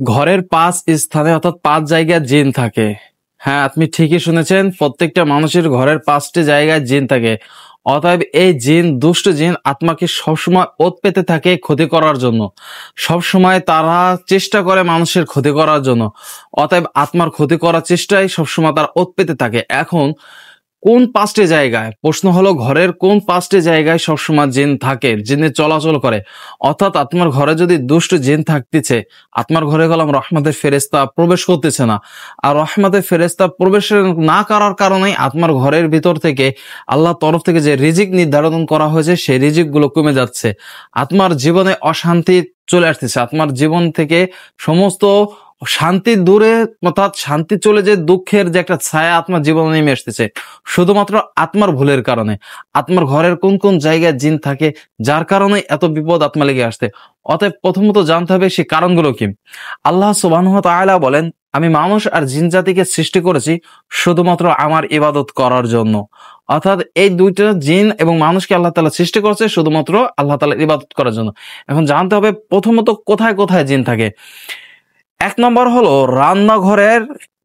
ঘরের 5 স্থানে অর্থাৎ 5 জায়গায় জিন থাকে। হ্যাঁ, আপনি ঠিকই শুনেছেন, প্রত্যেকটা মানুষের ঘরের 5টি জায়গায় জিন থাকে। অতএব এই জিন, দুষ্ট জিন আত্মাকে সবসময় ওত পেতে থাকে ক্ষতি করার জন্য। সবসময় তারা চেষ্টা করে মানুষের ক্ষতি করার জন্য। অতএব আত্মার ক্ষতি করার চেষ্টায় সবসময় তারা ওত পেতে থাকে। এখন কোন 5টি জায়গায়, প্রশ্ন হলো ঘরের কোন 5টি জায়গায় সবসময় জিন থাকে, জিনে চলাচল করে। অর্থাৎ আপনার ঘরে যদি দুষ্ট জিন থাকতেছে, আপনার ঘরে গেলাম রহমতের ফেরেশতা প্রবেশ করতেছে না, আর রহমতের ফেরেশতা প্রবেশ না করার কারণেই আপনার ঘরের ভিতর থেকে আল্লাহর তরফ থেকে যে রিজিক নির্ধারণ করা হয়েছে সেই রিজিক গুলো কমে যাচ্ছে। আপনার জীবনে অশান্তি চলে আসতেছে, আপনার জীবন থেকে সমস্ত শান্তি দূরে, অর্থাৎ শান্তি চলে যে দুঃখের যে একটা ছায়া আপনার জীবনে নেমে আসতেছে, শুধুমাত্র আত্মার ভুলের কারণে। আত্মার ঘরের কোন কোন জায়গায় জিন থাকে যার কারণে এত বিপদ আত্মা লেগে আসছে। অতএব প্রথমত জানতে হবে সেই কারণগুলো কি। আল্লাহ সুবহানাহু ওয়া তাআলা বলেন, আমি মানুষ আর জিন জাতিকে সৃষ্টি করেছি শুধুমাত্র আমার ইবাদত করার জন্য। অর্থাৎ এই দুইটা, জিন এবং মানুষকে আল্লাহ তাআলা সৃষ্টি করেছে শুধুমাত্র আল্লাহ তাআলার ইবাদত করার জন্য। এখন জানতে হবে প্রথমত কোথায় কোথায় জিন থাকে। 1 নম্বর হলো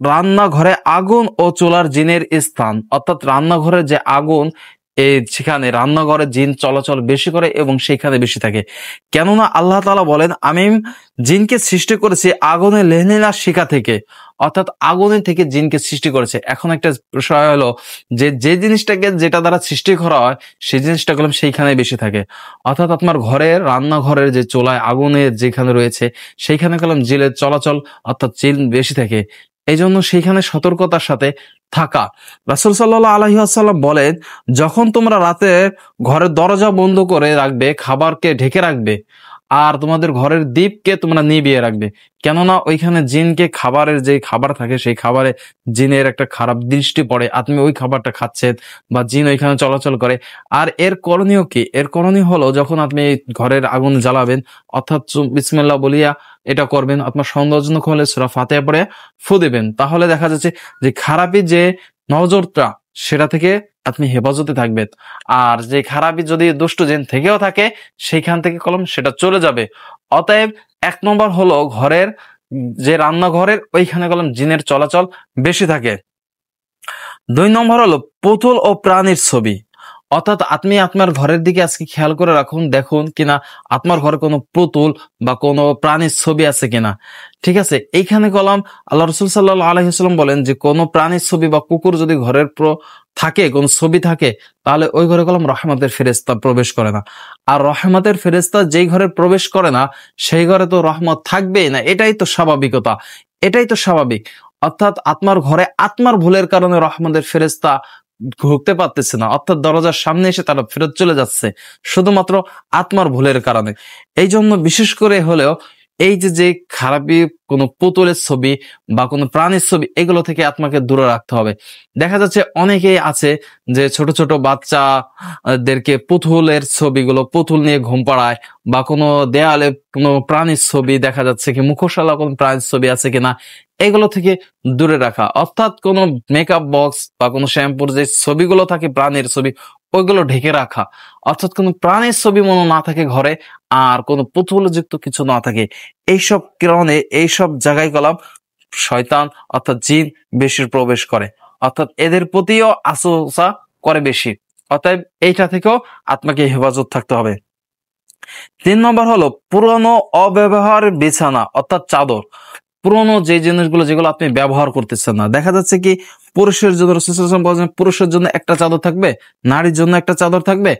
রান্নাঘরে আগুন ও চুলার জিনের স্থান। অর্থাৎ রান্নাঘরের যে আগুন, সেখানে রান্নাঘরে জিন চলাচল বেশি করে এবং সেখানে বেশি থাকে। কেননা আল্লাহ তাআলা বলেন, আমি জিনকে সৃষ্টি করেছি আগুনের লেহনীলার শিখা থেকে। অর্থাৎ আগুনের থেকে জিনকে সৃষ্টি করেছে। এখন একটা বিষয় হলো যে জিনিসটাকে যেটা দ্বারা সৃষ্টি করা হয় সেই জিনিসটা করলাম সেইখানে বেশি থাকে। অর্থাৎ আপনার ঘরের রান্নাঘরের যে চুলায় আগুনের যেখানে রয়েছে সেইখানে করলাম জিনের চলাচল, অর্থাৎ জিন বেশি থাকে। এই জন্য সেইখানে সতর্কতার সাথে থাকা। রাসূল সাল্লাল্লাহু আলাইহি ওয়াসাল্লাম বলেন, যখন তোমরা রাতে ঘরের দরজা বন্ধ করে রাখবে, খাবারকে ঢেকে রাখবে, আর তোমাদের ঘরের দীপকে তোমরা নিভিয়ে রাখবে। কেননা ওইখানে জিনকে খাবারের যে খাবার থাকে সেই খাবারে জিনের একটা খারাপ দৃষ্টি পড়ে, আপনি ওই খাবারটা খাচ্ছেন বা জিন ওইখানে চলাচল করে। আর এর করণীয় কি? এর করণীয় হলো যখন আপনি ঘরের আগুন জ্বালাবেন, অর্থাৎ বিসমিল্লাহ বলিয়া এটা করবেন। আপনার সন্দেহজনক হলে সূরা ফাতিহা পড়ে ফু দিবেন। তাহলে দেখা যাচ্ছে যে খারাপি যে নজরটা সেটা থেকে আপনি হেফাজতে থাকবেন। আর যে খারাপি যদি দুষ্ট জিন থেকেও থাকে সেইখান থেকে কলম সেটা চলে যাবে। অতএব 1 নম্বর হলো ঘরের যে রান্নাঘরের ওইখানে কলম জিনের চলাচল বেশি থাকে। 2 নম্বর হলো পুতুল ও প্রাণীর ছবি। অর্থাৎ আপনি আপনার ঘরের দিকে আজকে খেয়াল করে রাখুন, দেখুন কিনা আপনার ঘরে কোনো পুতুল বা কোনো প্রাণীর ছবি আছে কিনা। ঠিক আছে, এইখানে কলাম আল্লাহ রাসূল সাল্লাল্লাহু আলাইহি ওয়াসাল্লাম বলেন যে কোনো প্রাণীর ছবি বা কুকুর যদি ঘরের থাকে, কোন ছবি থাকে, তাহলে ওই ঘরে কলম রহমতের ফেরেশতা প্রবেশ করে না। আর রহমতের ফেরেশতা যেই ঘরে প্রবেশ করে না সেই ঘরে তো রহমত থাকবেই না। এটাই তো স্বাভাবিকতা, এটাই তো স্বাভাবিক। অর্থাৎ আপনার ঘরে আত্মার ভুলের কারণে রহমতের ফেরেশতা ঢুকতে পারতেছে না, অর্থাৎ দরজার সামনে এসে তারা ফেরত চলে যাচ্ছে শুধুমাত্র আত্মার ভুলের কারণে। এই জন্য বিশেষ করে হলেও এই যে খারাপি কোনো পুতুলের ছবি বা কোনো প্রাণীর ছবি, এগুলো থেকে আত্মাকে দূরে রাখতে হবে। দেখা যাচ্ছে অনেকেই আছে যে ছোট ছোট বাচ্চাদেরকে পুতুলের ছবিগুলো, পুতুল নিয়ে ঘুম পাড়ায়, বা কোনো দেয়ালে কোনো প্রাণীর ছবি দেখা যাচ্ছে কি মুখোশালা কোনো প্রাণীর ছবি আছে কিনা, এগুলো থেকে দূরে রাখা। অর্থাৎ কোনো মেকআপ বক্স বা কোনো শ্যাম্পুর যে ছবিগুলো থাকে প্রাণীর ছবি, ওইগুলো ঢেকে রাখা। অর্থাৎ কোনো প্রাণীর ছবি মনে না থাকে ঘরে, আর কোনো পুতুলযুক্ত কিছু না থাকে। এইসব কারণে এইসব জায়গায় গেলাম শয়তান অর্থাৎ জিন বেশি প্রবেশ করে, অর্থাৎ এদের প্রতিও আসা করে বেশি। অতএব এইটা থেকেও আত্মাকে হেফাজত থাকতে হবে। 3 নম্বর হলো পুরনো অব্যবহার বিছানা অর্থাৎ চাদর। পুরনো যে জিনিসগুলো যেগুলো আপনি ব্যবহার করতেছেন না, দেখা যাচ্ছে কি পুরুষের জন্য রাসূল সাল্লাল্লাহু আলাইহি ওয়াসাল্লাম বলেন পুরুষের জন্য একটা চাদর থাকবে, নারীর জন্য একটা চাদর থাকবে,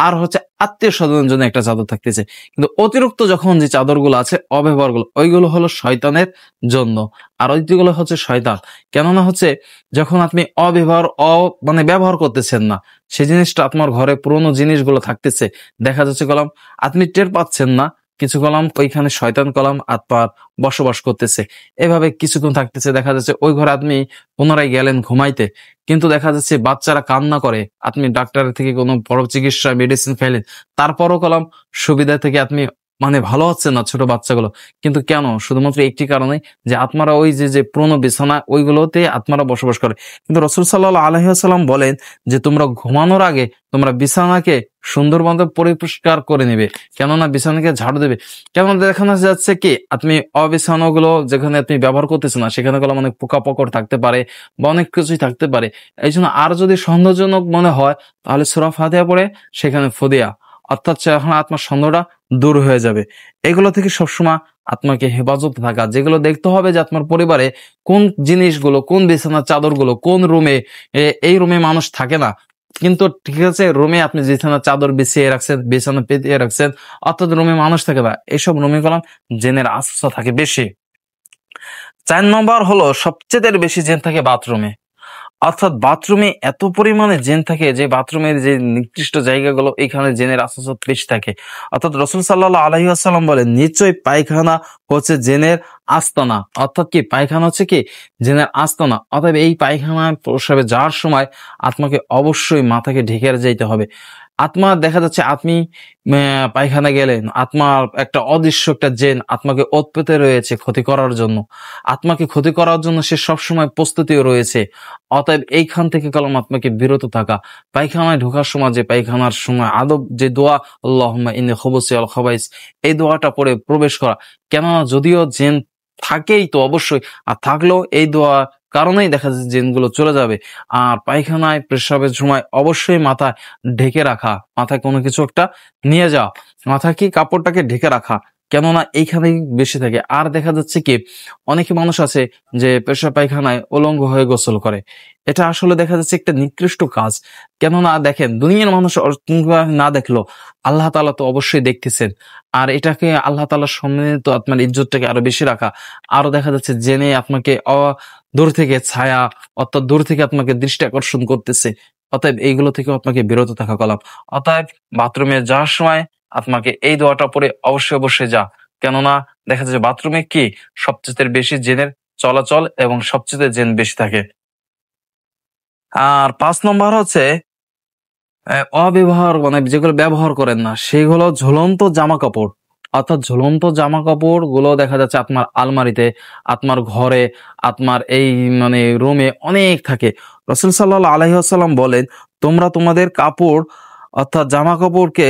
আর হচ্ছে আত্মীয় স্বজনের জন্য একটা চাদর থাকতেছে। কিন্তু অতিরিক্ত যখন যে চাদরগুলো আছে অব্যবহারগুলো, ওইগুলো হলো শয়তানের জন্য, আর ওইগুলো হচ্ছে শয়তান। কেননা হচ্ছে যখন আপনি মানে ব্যবহার করতেছেন না, সেই জিনিসটা আপনার ঘরে পুরনো জিনিসগুলো থাকতেছে, দেখা যাচ্ছে কলাম আপনি টের পাচ্ছেন না, কিছু কলাম ওইখানে শয়তান কলাম আপনার বসবাস করতেছে। এভাবে কিছুক্ষণ থাকতেছে, দেখা যাচ্ছে ওই ঘরে আপনি পুনরায় গেলেন ঘুমাইতে, কিন্তু দেখা যাচ্ছে বাচ্চারা কান্না করে, আপনি ডাক্তারের থেকে কোনো বড় চিকিৎসা মেডিসিন খাইলেন, তারপরও কলাম সুবিধা থেকে আপনি মানে ভালো হচ্ছে না ছোট বাচ্চাগুলো। কিন্তু কেন? শুধুমাত্র একটি কারণে, যে আত্মারা ওই যে পুরনো বিছানা ওইগুলোতে আত্মারা বসবাস করে। কিন্তু রাসূল সাল্লাল্লাহু আলাইহি ওয়াসাল্লাম বলেন যে তোমরা ঘুমানোর আগে তোমরা বিছানাকে সুন্দরভাবে পরিষ্কার করে নিবে, কেননা বিছানাকে ঝাড়ু দেবে। কেননা দেখানো যাচ্ছে কি আপনি অবিছানাগুলো যেখানে আপনি ব্যবহার করতেছেন না সেখানে গেলে অনেক পোকামাকড় থাকতে পারে বা অনেক কিছুই থাকতে পারে। এই জন্য আর যদি সন্দেহজনক মনে হয় তাহলে সূরা ফাতিহা পড়ে সেখানে ফু দেয়া, অর্থাৎ সেখানে আত্মার সন্দেহটা দূর হয়ে যাবে। এগুলো থেকে সবসময় আত্মাকে হেফাজতে থাকা, যেগুলো দেখতে হবে যে আপনার পরিবারে কোন জিনিসগুলো, কোন বিছানার চাদরগুলো, কোন রুমে, এই রুমে মানুষ থাকে না কিন্তু ঠিক আছে রুমে আপনি বিছানার চাদর বিছিয়ে রাখছেন, বিছানা পেতিয়ে রাখছেন, অর্থাৎ রুমে মানুষ থাকে না, এইসব রুমে গেলাম জিনের আশ্রয় থাকে বেশি। 4 নম্বর হলো সবচেয়ে বেশি জিন থাকে বাথরুমে। অর্থাৎ বাথরুমে এত পরিমাণে জিন থাকে যে বাথরুমের যে নির্দিষ্ট জায়গাগুলো এখানে জিনের আশ্রয় বেশি থাকে। অর্থাৎ রাসূল সাল্লাল্লাহু আলাইহি ওয়াসাল্লাম বলেন নিশ্চয়ই পায়খানা হচ্ছে জিনের আস্তানা। অর্থাৎ কি পায়খানা হচ্ছে কি জিনের আস্তানা। অতএব এই পায়খানায় প্রস্রাবে যাওয়ার সময় আত্মাকে অবশ্যই মাথাকে ঢেকে যাইতে হবে। আত্মা দেখা যাচ্ছে আপনি পায়খানা গেলেন, আত্মার একটা অদৃশ্য একটা জেন আত্মাকে ওৎপেতে রয়েছে ক্ষতি করার জন্য। আত্মাকে ক্ষতি করার জন্য সে সবসময় প্রস্তুতিও রয়েছে। অতএব এইখান থেকে কলম আত্মাকে বিরত থাকা। পায়খানায় ঢোকার সময় যে পায়খানার সময় আদব যে দোয়া আল্লাহুম্মা ইন্নী খুবুসি আল খাবাইস, এই দোয়াটা পড়ে প্রবেশ করা। কেননা যদিও জেন থাকেই তো অবশ্যই, আর থাকলেও এই দোয়া কারণেই দেখা যাচ্ছে জিনগুলো চলে যাবে। আর পায়খানায় প্রস্রাবের সময় অবশ্যই মাথা ঢেকে রাখা, মাথায় কোনো কিছু একটা নিয়ে যাওয়া, মাথা কি কাপড়টাকে ঢেকে রাখা, কেননা এইখানেই বেশি থাকে। আর দেখা যাচ্ছে কি অনেকে মানুষ আছে যে পেশাব পায়খানায় উলঙ্গ হয়ে গোসল করে। এটা আসলে দেখা যাচ্ছে একটা নিকৃষ্ট কাজ। কেননা দেখেন দুনিয়ার মানুষ না দেখলো আল্লাহ তাআলা তো অবশ্যই দেখতেছেন। আর এটাকে আল্লাহ তাআলার সামনে তো আপনার ইজ্জতটাকে আরো বেশি রাখা। আরো দেখা যাচ্ছে জেনে আপনাকে দূর থেকে ছায়া, অর্থাৎ দূর থেকে আপনাকে দৃষ্টি আকর্ষণ করতেছে। অতএব এইগুলো থেকে আপনাকে বিরত থাকা কলাম। অতএব বাথরুমে যাওয়ার সময় আপনাকে এই দোয়াটা পড়ে অবশ্যই যা। কেননা দেখা যায় বাথরুমে কি সবচেয়ে বেশি জিনের চলাচল এবং সবচেয়ে জিন বেশি থাকে। আর 5 নম্বর হচ্ছে অব্যবহার মানে যেগুলো ব্যবহার করেন না সেগুলো ঝুলন্ত জামা কাপড়। অর্থাৎ ঝুলন্ত জামা কাপড় গুলো দেখা যাচ্ছে আপনার আলমারিতে, আপনার ঘরে, আপনার এই মানে রুমে অনেক থাকে। রাসূল সাল্লাল্লাহু আলাইহি ওয়াসাল্লাম বলেন তোমরা তোমাদের কাপড় অর্থাৎ জামা কাপড়কে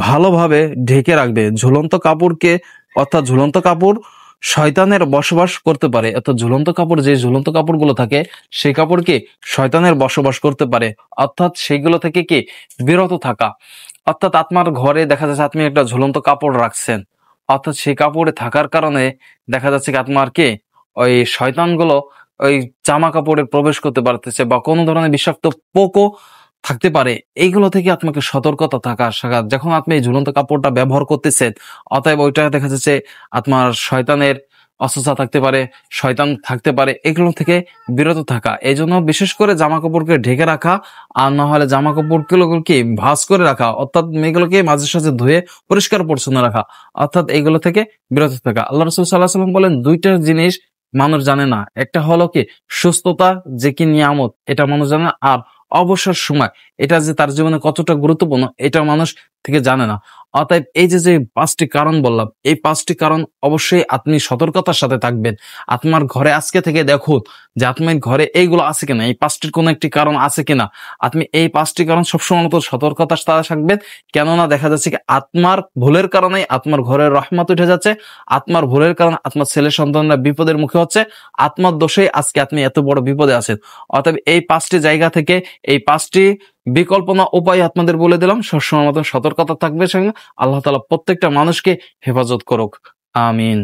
ভালোভাবে ঢেকে রাখবে। ঝুলন্ত কাপড়কে অর্থাৎ ঝুলন্ত কাপড় শয়তানের বসবাস করতে পারে। অর্থাৎ ঝুলন্ত কাপড়, যে ঝুলন্ত কাপড়গুলো থাকে সেই কাপড় কি শয়তানের বসবাস করতে পারে। অর্থাৎ সেইগুলো থেকে কি বিরত থাকা। অর্থাৎ আপনার ঘরে দেখা যাচ্ছে আপনি একটা ঝুলন্ত কাপড় রাখছেন, অর্থাৎ সেই কাপড়ে থাকার কারণে দেখা যাচ্ছে কি আপনার কি ওই শয়তানগুলো ওই জামা কাপড়ে প্রবেশ করতে পারতেছে বা কোনো ধরনের বিষাক্ত পোকও থাকতে পারে। এইগুলো থেকে আপনাকে সতর্কতা থাকা শেখা। যখন আপনি এই ঝুলন্ত কাপড়টা ব্যবহার করতেছেন অতএব ওইটা দেখা যাচ্ছে আপনার শয়তানের অস্বস্থতা থাকতে পারে, শয়তান থাকতে পারে, এগুলো থেকে বিরত থাকা। এই জন্য বিশেষ করে জামা কাপড়কে ঢেকে রাখা, আর না হলে জামা কাপড়গুলোকে ভাঁজ করে রাখা, অর্থাৎ এগুলোকে মাঝে সাঝে ধুয়ে পরিষ্কার পরিচ্ছন্ন রাখা, অর্থাৎ এইগুলো থেকে বিরত থাকা। আল্লাহ রাসূল সাল্লাল্লাহু আলাইহি ওয়াসাল্লাম বলেন দুইটা জিনিস মানুষ জানে না, একটা হলো কি সুস্থতা যে কি নিয়ামত এটা মানুষ জানে না, আর অবসর সময় এটা যে তার জীবনে কতটা গুরুত্বপূর্ণ এটা মানুষ থেকে জানে না। অতএব এই যে 5টি কারণ বললাম, এই 5টি কারণ অবশ্যই আপনি সতর্কতার সাথে থাকবেন। আপনার ঘরে আজকে থেকে দেখুন যে আপনার ঘরে এইগুলো আছে কিনা, এই 5টির কোনো একটি কারণ আছে কিনা। আপনি এই 5টি কারণ সবসময় মতো সতর্কতার সাথে থাকবেন। কেননা দেখা যাচ্ছে কি আত্মার ভুলের কারণেই আপনার ঘরের রহমত উঠে যাচ্ছে, আত্মার ভুলের কারণে আপনার ছেলে সন্তানরা বিপদের মুখে হচ্ছে, আত্মার দোষেই আজকে আপনি এত বড় বিপদে আছেন। অতএব এই 5টি জায়গা থেকে এই 5টি বিকল্পনা উপায় আপনাদের বলে দিলাম। সবসময় মতো সতর্কতা থাকবে সঙ্গে। আল্লাহ তাআলা প্রত্যেকটা মানুষকে হেফাজত করুক। আমিন।